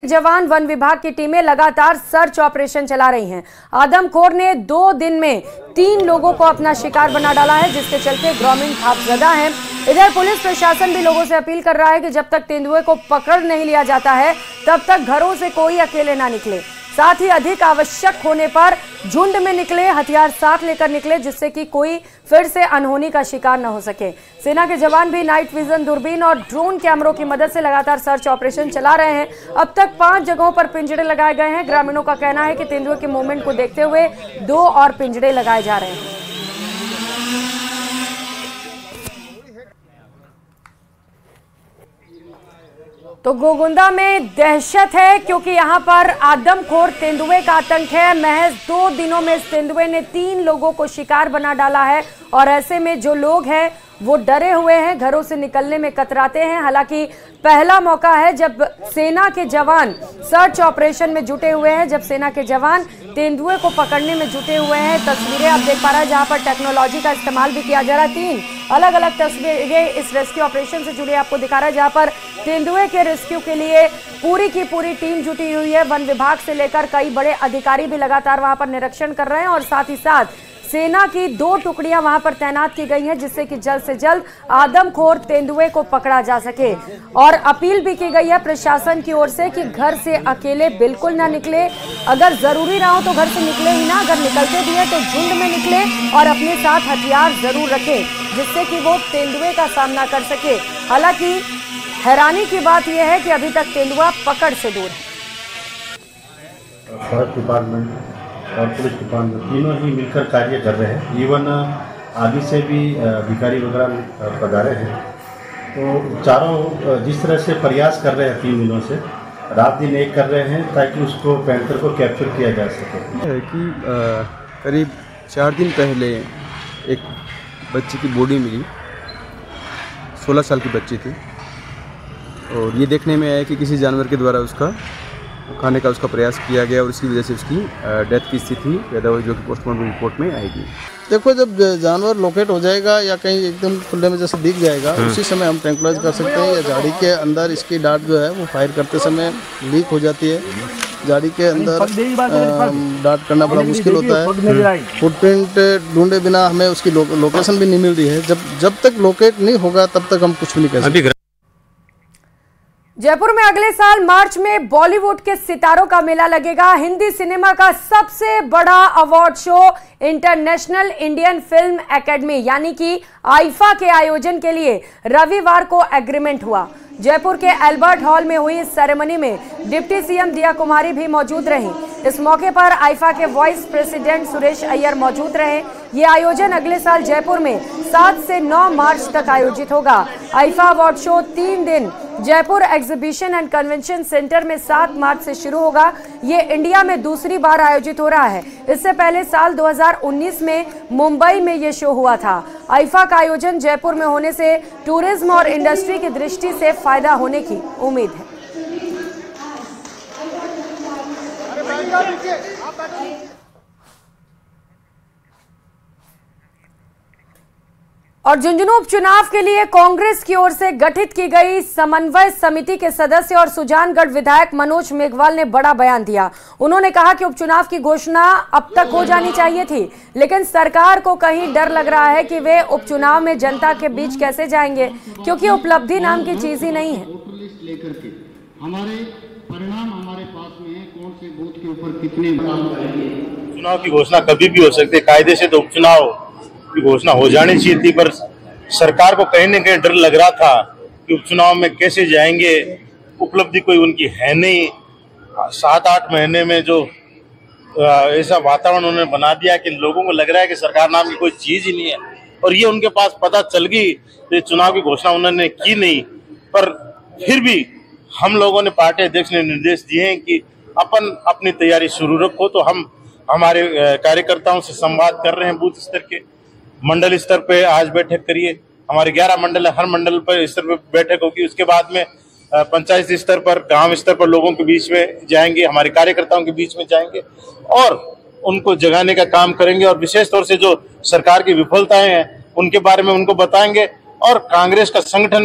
जवान वन विभाग की टीमें लगातार सर्च ऑपरेशन चला रही हैं। आदमखोर ने 2 दिन में 3 लोगों को अपना शिकार बना डाला है, जिसके चलते ग्रामीण खौफजदा हैं। इधर पुलिस प्रशासन भी लोगों से अपील कर रहा है कि जब तक तेंदुए को पकड़ नहीं लिया जाता है तब तक घरों से कोई अकेले ना निकले। साथ ही अधिक आवश्यक होने पर झुंड में निकले, हथियार साथ लेकर निकले, जिससे कि कोई फिर से अनहोनी का शिकार न हो सके। सेना के जवान भी नाइट विजन दूरबीन और ड्रोन कैमरों की मदद से लगातार सर्च ऑपरेशन चला रहे हैं। अब तक 5 जगहों पर पिंजरे लगाए गए हैं। ग्रामीणों का कहना है कि तेंदुए के मूवमेंट को देखते हुए 2 और पिंजरे लगाए जा रहे हैं। तो गोगुंदा में दहशत है, क्योंकि यहां पर आदमखोर तेंदुए का आतंक है। महज 2 दिनों में इस तेंदुए ने 3 लोगों को शिकार बना डाला है और ऐसे में जो लोग हैं वो डरे हुए हैं, घरों से निकलने में कतराते हैं। हालांकि पहला मौका है जब सेना के जवान सर्च ऑपरेशन में जुटे हुए हैं, जब सेना के जवान तेंदुए को पकड़ने में जुटे हुए हैं। तस्वीरें आप देख पा रहे हैं जहां पर टेक्नोलॉजी का इस्तेमाल भी किया जा रहा है। 3 अलग-अलग तस्वीरें इस रेस्क्यू ऑपरेशन से जुड़ी आपको दिखा रहा है, जहां पर तेंदुए के रेस्क्यू के लिए पूरी की पूरी टीम जुटी हुई है। वन विभाग से लेकर कई बड़े अधिकारी भी लगातार वहां पर निरीक्षण कर रहे हैं और साथ ही साथ सेना की 2 टुकड़ियां वहां पर तैनात की गई हैं, जिससे कि जल्द से जल्द आदमखोर तेंदुए को पकड़ा जा सके। और अपील भी की गई है प्रशासन की ओर से कि घर से अकेले बिल्कुल ना निकले। अगर जरूरी ना हो तो घर से निकले ही ना, अगर निकलते भी है तो झुंड में निकले और अपने साथ हथियार जरूर रखें, जिससे कि वो तेंदुए का सामना कर सके। हालांकि हैरानी की बात यह है कि अभी तक तेंदुआ पकड़ से दूर है। फॉरेस्ट डिपार्टमेंट और पुलिस डिपार्टमेंट तीनों ही मिलकर कार्य कर रहे हैं। इवन आगे से भी अधिकारी वगैरह पधारे हैं। तो चारों जिस तरह से प्रयास कर रहे हैं 3 दिनों से, रात दिन एक कर रहे हैं ताकि उसको पैंथर को कैप्चर किया जा सके। कि करीब 4 दिन पहले एक बच्ची की बॉडी मिली, 16 साल की बच्ची थी, और ये देखने में आया कि किसी जानवर के द्वारा उसका खाने का उसका प्रयास किया गया और इसकी वजह से उसकी डेथ की स्थिति पैदा हुई, जो कि पोस्टमार्टम रिपोर्ट में आएगी। देखो, जब जानवर लोकेट हो जाएगा या कहीं एकदम खुले में जैसे दिख जाएगा, उसी समय हम ट्रैंकुलाइज कर सकते हैं। या झाड़ी के अंदर इसकी डांट जो है वो फायर करते समय लीक हो जाती है। झाड़ी के अंदर डांट करना बड़ा मुश्किल होता है। फुटप्रिंट ढूंढे बिना हमें उसकी लोकेशन भी नहीं मिल रही है। जब तक लोकेट नहीं होगा तब तक हम कुछ भी नहीं कर सकते। जयपुर में अगले साल मार्च में बॉलीवुड के सितारों का मेला लगेगा। हिंदी सिनेमा का सबसे बड़ा award show international Indian film academy यानी कि आईफा के आयोजन के लिए रविवार को एग्रीमेंट हुआ। जयपुर के एल्बर्ट हॉल में हुई इस सेरेमनी में डिप्टी सीएम दिया कुमारी भी मौजूद रहीं। इस मौके पर आईफा के वाइस प्रेसिडेंट सुरेश अय्यर मौजूद रहे। ये आयोजन अगले साल जयपुर में 7 से 9 मार्च तक आयोजित होगा। आईफा अवार्ड शो 3 दिन Jaipur exhibition and convention centre में 7 मार्च से शुरू होगा। ये इंडिया में दूसरी बार आयोजित हो रहा है। इससे पहले साल 2019 में मुंबई में ये शो हुआ था। आईफा का आयोजन जयपुर में होने से टूरिज्म और इंडस्ट्री की दृष्टि से फायदा होने की उम्मीद है। और झुंझुनू उपचुनाव के लिए कांग्रेस की ओर से गठित की गई समन्वय समिति के सदस्य और सुजानगढ़ विधायक मनोज मेघवाल ने बड़ा बयान दिया। उन्होंने कहा कि उपचुनाव की घोषणा अब तक हो जानी चाहिए थी, लेकिन सरकार को कहीं डर लग रहा है कि वे उपचुनाव में जनता के बीच कैसे जाएंगे, क्योंकि उपलब्धि नाम की चीज ही नहीं है। हमारे परिणाम हमारे पास में है, कौन से बूथ के ऊपर कितने काम करेंगे। चुनाव की घोषणा कभी भी हो सकती है, कायदे से तो उपचुनाव की घोषणा हो जानी चाहिए थी, पर सरकार को कहीं न कहीं डर लग रहा था कि उपचुनाव में कैसे जाएंगे। उपलब्धि कोई उनकी है नहीं। 7-8 महीने में जो ऐसा वातावरण उन्होंने बना दिया कि लोगों को लग रहा है कि सरकार नाम की कोई चीज ही नहीं है, और ये उनके पास पता चल गई। तो चुनाव की घोषणा उन्होंने की नहीं, पर फिर भी हम लोगों ने, पार्टी अध्यक्ष ने निर्देश दिए हैं कि अपन अपनी तैयारी शुरू रखो। तो हम हमारे कार्यकर्ताओं से संवाद कर रहे हैं। बूथ स्तर के, मंडल स्तर पे आज बैठक करिए। हमारे 11 मंडल है, हर मंडल पर स्तर पर बैठक होगी। उसके बाद में पंचायत स्तर पर, गांव स्तर पर लोगों के बीच में जाएंगे, हमारे कार्यकर्ताओं के बीच में जाएंगे और उनको जगाने का काम करेंगे। और विशेष तौर से जो सरकार की विफलताएं हैं उनके बारे में उनको बताएंगे। और कांग्रेस का संगठन